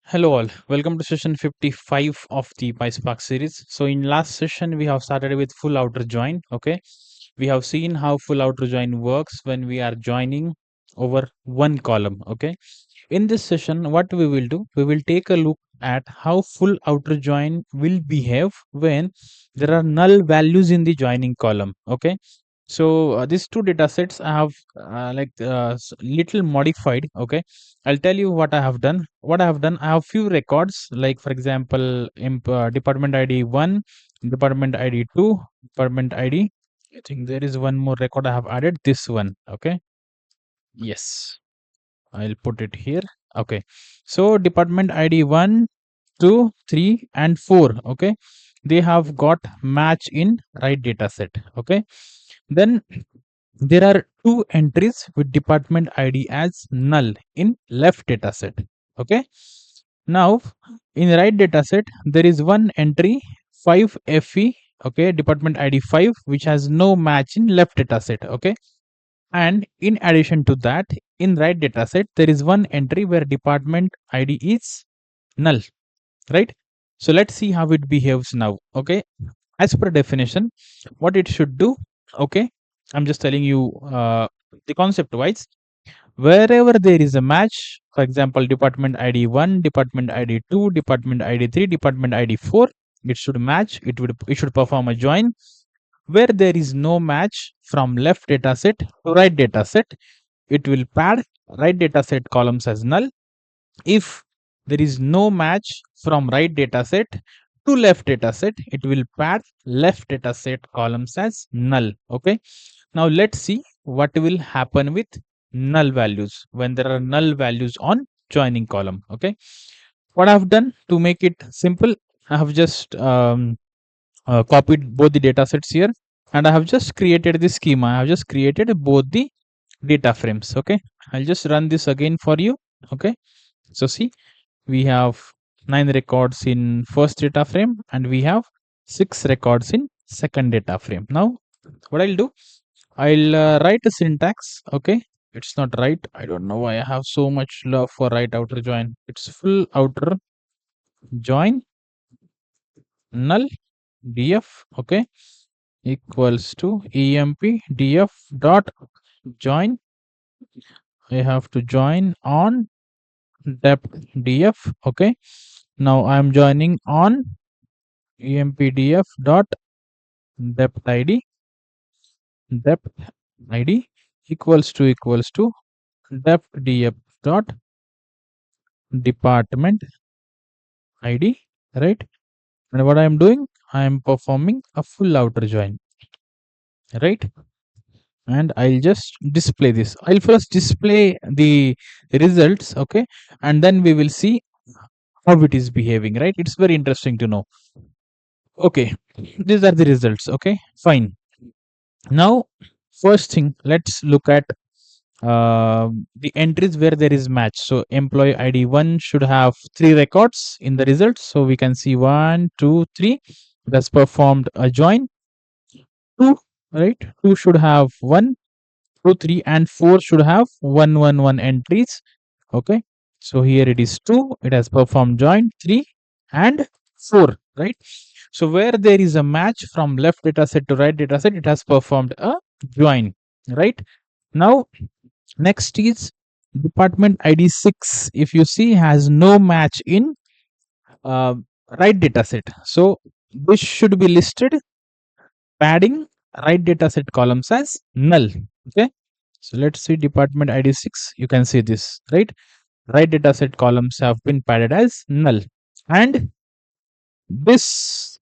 Hello all, welcome to session 55 of the pyspark series. So in last session we have started with full outer join. Okay, we have seen how full outer join works when we are joining over one column. Okay, in this session what we will do, we will take a look at how full outer join will behave when there are null values in the joining column. Okay, so these two data sets I have little modified. Okay, I'll tell you what I have done. What I have done, I have few records, like for example, department ID 1, department ID 2, department ID. I think there is one more record I have added, this one. Okay, yes, I'll put it here. Okay, so department ID 1, 2, 3, and 4. Okay, they have got match in right data set. Okay, then there are two entries with department ID as null in left dataset. Okay. Now in right dataset, there is one entry 5FE. Okay, department ID 5, which has no match in left dataset. Okay. And in addition to that, in right dataset, there is one entry where department ID is null. Right. So let's see how it behaves now. Okay. As per definition, what it should do. Okay, I'm just telling you the concept wise. Wherever there is a match, for example, department ID 1, department ID 2, department ID 3, department ID 4, it should match. It should perform a join. Where there is no match from left dataset to right dataset, it will pad right dataset columns as null. If there is no match from right dataset to left dataset, it will pad left dataset columns as null. Okay. Now let's see what will happen with null values when there are null values on joining column. Okay. What I've done to make it simple, I have just copied both the data sets here, and I have just created the schema. I have just created both the data frames. Okay. I'll just run this again for you. Okay. So see, we have 9 records in first data frame and we have 6 records in second data frame. Now what I'll do, I'll write a syntax. Okay, it's not right. I don't know why I have so much love for right outer join. It's full outer join null df. Okay, equals to emp df dot join. I have to join on depth df. Okay, now I'm joining on empdf dot depth id equals to depth df dot department id, right? And what I am doing, I am performing a full outer join, right? And I'll just display this. I'll first display the results. Okay, and then we will see how it is behaving, right? It's very interesting to know. Okay, these are the results. Okay, fine. Now first thing, let's look at the entries where there is match. So employee ID 1 should have 3 records in the results. So we can see 1, 2, 3. That's performed a join. 2, right? 2 should have 1, 2, 3, and 4 should have 1, 1, 1 entries. Okay. So here it is 2. It has performed join 3 and 4, right? So where there is a match from left data set to right data set, it has performed a join, right? Now next is department ID 6. If you see, has no match in right dataset. So this should be listed padding right dataset columns as null. Okay. So let's see department ID 6. You can see this, right? Right dataset columns have been padded as null. And this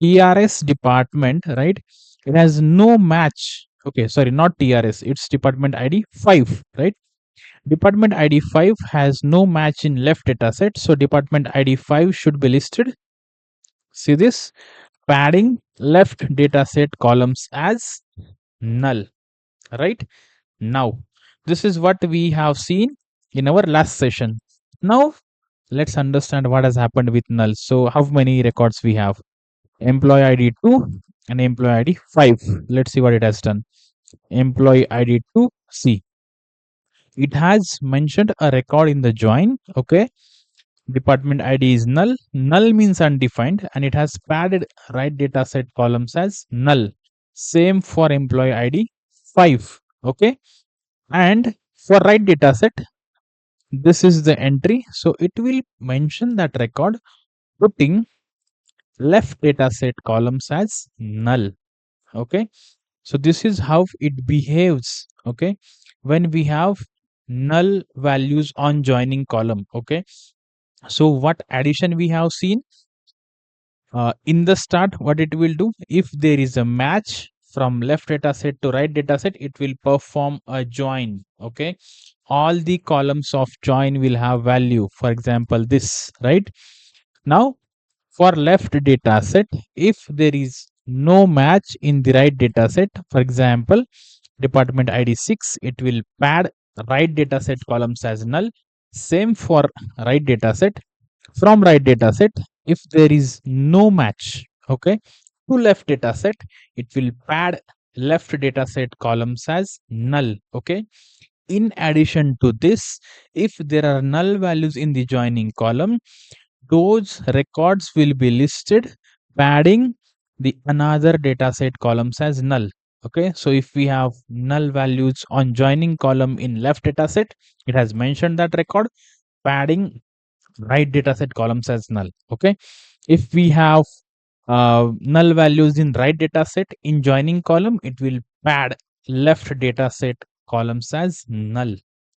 TRS department, right? It has no match. Okay, sorry, not TRS. It's department ID 5, right? Department ID 5 has no match in left dataset. So department ID 5 should be listed. See this? Padding left dataset columns as null, right? Now, this is what we have seen in our last session. Now, let's understand what has happened with null. So how many records we have? Employee ID 2 and employee ID 5. Let's see what it has done. Employee ID 2, see. It has mentioned a record in the join. Okay. Department ID is null. Null means undefined and it has padded right data set columns as null. Same for employee ID 5. Okay. And for right data set, this is the entry. So it will mention that record putting left data set columns as null. Okay. So this is how it behaves. Okay. When we have null values on joining column. Okay. So what addition we have seen in the start, what it will do, if there is a match from left data set to right data set, it will perform a join. Okay. All the columns of join will have value. For example, this, right? Now, for left data set, if there is no match in the right data set, for example, department ID 6, it will pad right data set columns as null. Same for right data set. From right data set, if there is no match, okay, to left data set, it will pad left data set columns as null. Okay. In addition to this, if there are null values in the joining column, those records will be listed padding the another dataset columns as null. Okay, so if we have null values on joining column in left dataset, it has mentioned that record padding right dataset columns as null. Okay, if we have null values in right dataset in joining column, it will pad left dataset columns as null.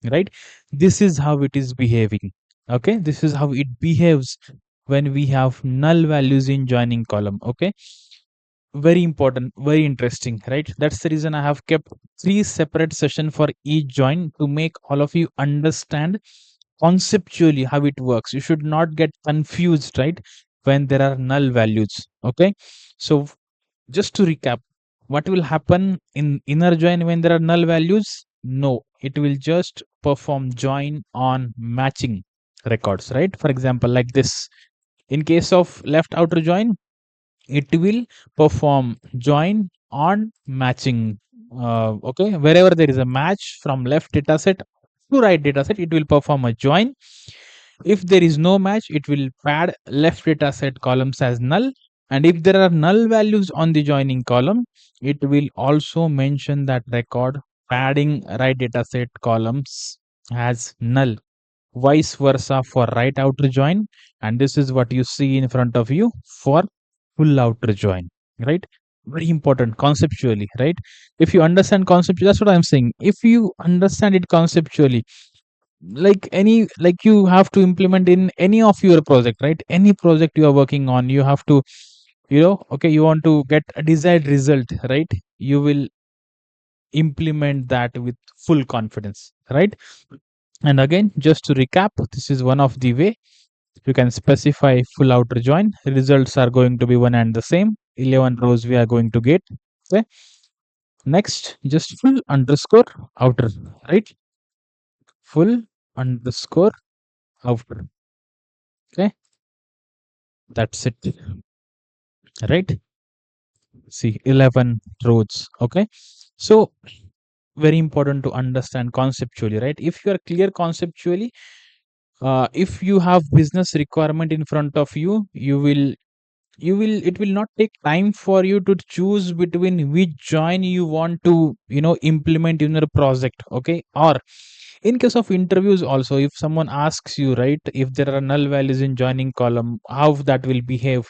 Right, this is how it is behaving. Okay, this is how it behaves when we have null values in joining column. Okay, very important, very interesting, right? That's the reason I have kept 3 separate session for each join to make all of you understand conceptually how it works. You should not get confused, right, when there are null values. Okay, so just to recap, what will happen in inner join when there are null values? No, it will just perform join on matching records, right? For example, like this. In case of left outer join, it will perform join on matching. Okay, wherever there is a match from left dataset to right dataset, it will perform a join. If there is no match, it will pad left dataset columns as null. And if there are null values on the joining column, it will also mention that record padding right dataset columns as null. Vice versa for right outer join. And this is what you see in front of you for full outer join, right? Very important conceptually, right? If you understand conceptually, that's what I'm saying. If you understand it conceptually, like you have to implement in any of your project, right? Any project you are working on, you have to, okay, you want to get a desired result, right? You will implement that with full confidence, right? And again, just to recap, this is one of the way you can specify full outer join. Results are going to be one and the same. 11 rows we are going to get. Okay. Next, just full underscore outer, right? Full underscore outer. Okay. That's it. Right. See, 11 rows. Okay. So, very important to understand conceptually, right? If you are clear conceptually, if you have business requirement in front of you, it will not take time for you to choose between which join you want to implement in your project. Okay, or in case of interviews also, if someone asks you, right, if there are null values in joining column, how that will behave,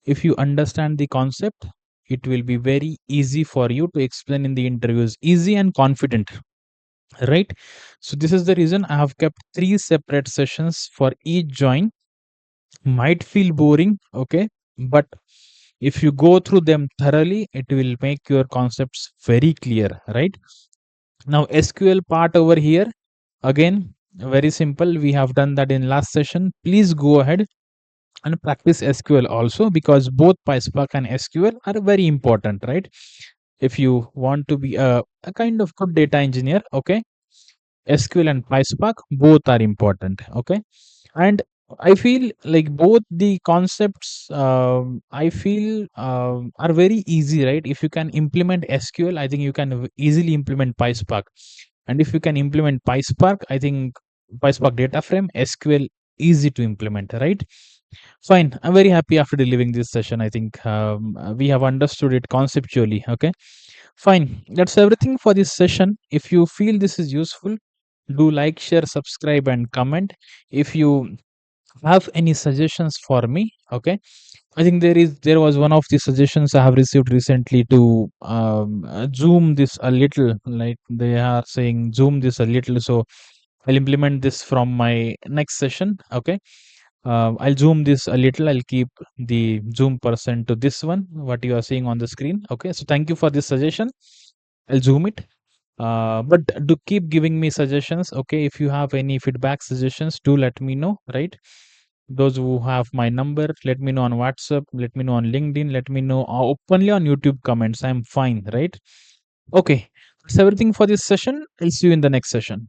if you understand the concept, it will be very easy for you to explain in the interviews, easy and confident, right? So this is the reason I have kept 3 separate sessions for each join. Might feel boring, okay, but if you go through them thoroughly, it will make your concepts very clear, right? Now SQL part over here, again, very simple. We have done that in last session. Please go ahead and practice SQL also, because both PySpark and SQL are very important, right? If you want to be a kind of good data engineer, okay, SQL and PySpark both are important. Okay, and I feel like both the concepts, I feel are very easy, right? If you can implement SQL, I think you can easily implement PySpark, and if you can implement PySpark, I think PySpark data frame, SQL easy to implement, right? Fine. I'm very happy after delivering this session. I think we have understood it conceptually. Okay. Fine. That's everything for this session. If you feel this is useful, do like, share, subscribe, and comment. If you have any suggestions for me, okay, I think there was one of the suggestions I have received recently to zoom this a little. Like they are saying, zoom this a little. So I'll implement this from my next session. Okay, I'll zoom this a little. I'll keep the zoom percent to this one, what you are seeing on the screen. Okay, so thank you for this suggestion. I'll zoom it. But do keep giving me suggestions. Okay, if you have any feedback suggestions, do let me know. Right, those who have my number, let me know on WhatsApp, let me know on LinkedIn, let me know openly on YouTube comments. I'm fine, right? Okay, that's everything for this session. I'll see you in the next session.